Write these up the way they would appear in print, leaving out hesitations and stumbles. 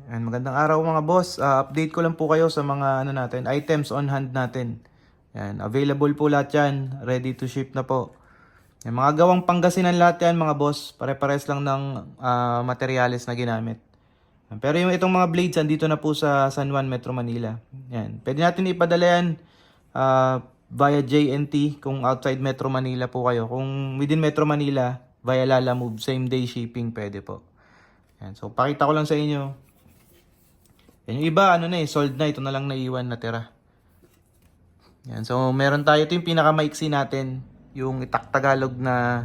And magandang araw mga boss. Update ko lang po kayo sa mga items on hand natin. Yan, available po lahat yan. Ready to ship na po. Yan, mga gawang Pangasinan lahat yan mga boss. Pare-pares lang ng materyales na ginamit. Yan, pero yung itong mga blades andito na po sa San Juan, Metro Manila. Yan, pwede natin ipadala yan via JNT kung outside Metro Manila po kayo. Kung within Metro Manila, via Lalamove, same day shipping pwede po. Yan, so pakita ko lang sa inyo. Yan, yung iba, sold na. Ito na lang naiwan na tira. Yan, so meron tayo. Ito yung pinakamaiksi natin. Yung Itak-Tagalog na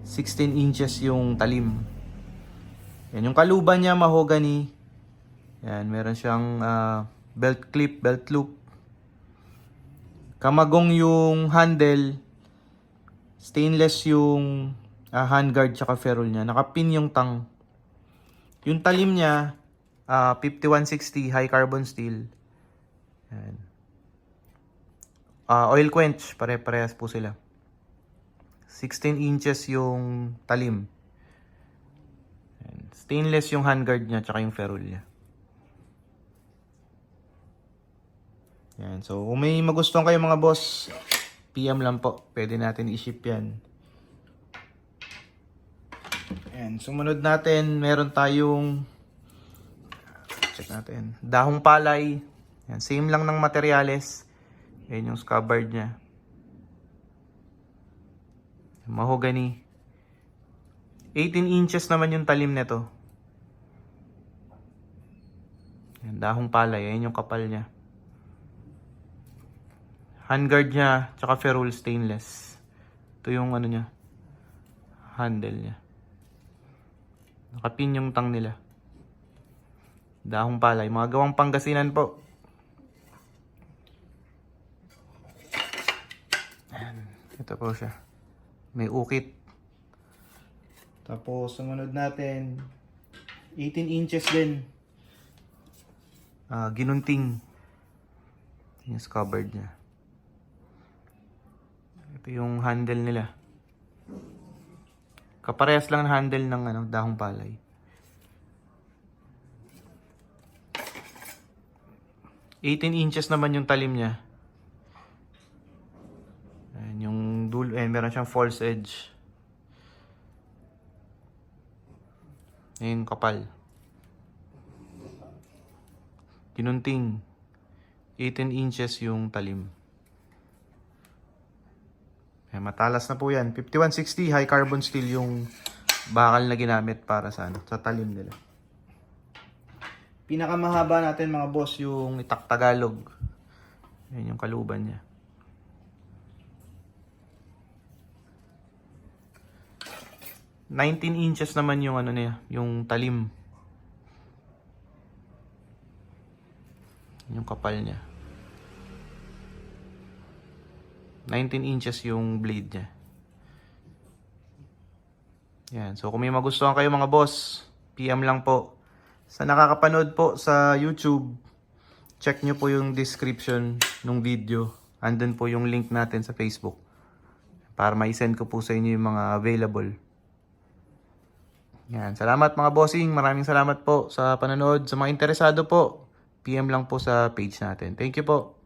16 inches yung talim. Yan, yung kaluban niya, mahogany. Yan, meron siyang belt clip, belt loop. Kamagong yung handle. Stainless yung handguard tsaka ferrule niya. Nakapin yung tang. Yung talim niya, 5160 high carbon steel. Yan. Oil quench, pare-parehas po sila. 16 inches yung talim. Yan. Stainless yung handguard niya tsaka yung ferrule niya. Yan. So kung may magustuhan kayo mga boss, PM lang po. Pwede natin i-ship yan. Yan. Sumunod natin, meron tayong check natin. Dahong palay. Yan, same lang ng materyales. Yan yung scabbard niya. Mahogany. 18 inches naman yung talim nito. Yan, dahong palay. Yan yung kapal niya. Handguard niya, tsaka ferrule stainless. Ito yung niya. Handle niya. Nakapin yung tang nila. Dahong palay. Mga gawang Pangasinan po. Ayan. Ito po siya. May ukit. Tapos, sumunod natin. 18 inches din. Ginunting. Yung scabbard niya. Ito yung handle nila. Kaparehas lang ng handle ng dahong palay. 18 inches naman yung talim niya. Ayan, yung dulo, meron siyang false edge. Ayan, kapal. Ginunting. 18 inches yung talim. Ayan, matalas na po yan. 5160 high carbon steel yung bakal na ginamit para sa talim nila. Pinakamahaba natin mga boss yung Itak-Tagalog. Yan yung kaluban niya. $19 inches naman yung niya, yung talim. Yung kapal niya. 19 inches yung blade niya. Yan. So kung may magustuhan kayo mga boss, PM lang po. Sa nakakapanood po sa YouTube, check nyo po yung description ng video. Andun po yung link natin sa Facebook. Para ma-send ko po sa inyo yung mga available. Yan. Salamat mga bossing. Maraming salamat po sa panonood. Sa mga interesado po, PM lang po sa page natin. Thank you po.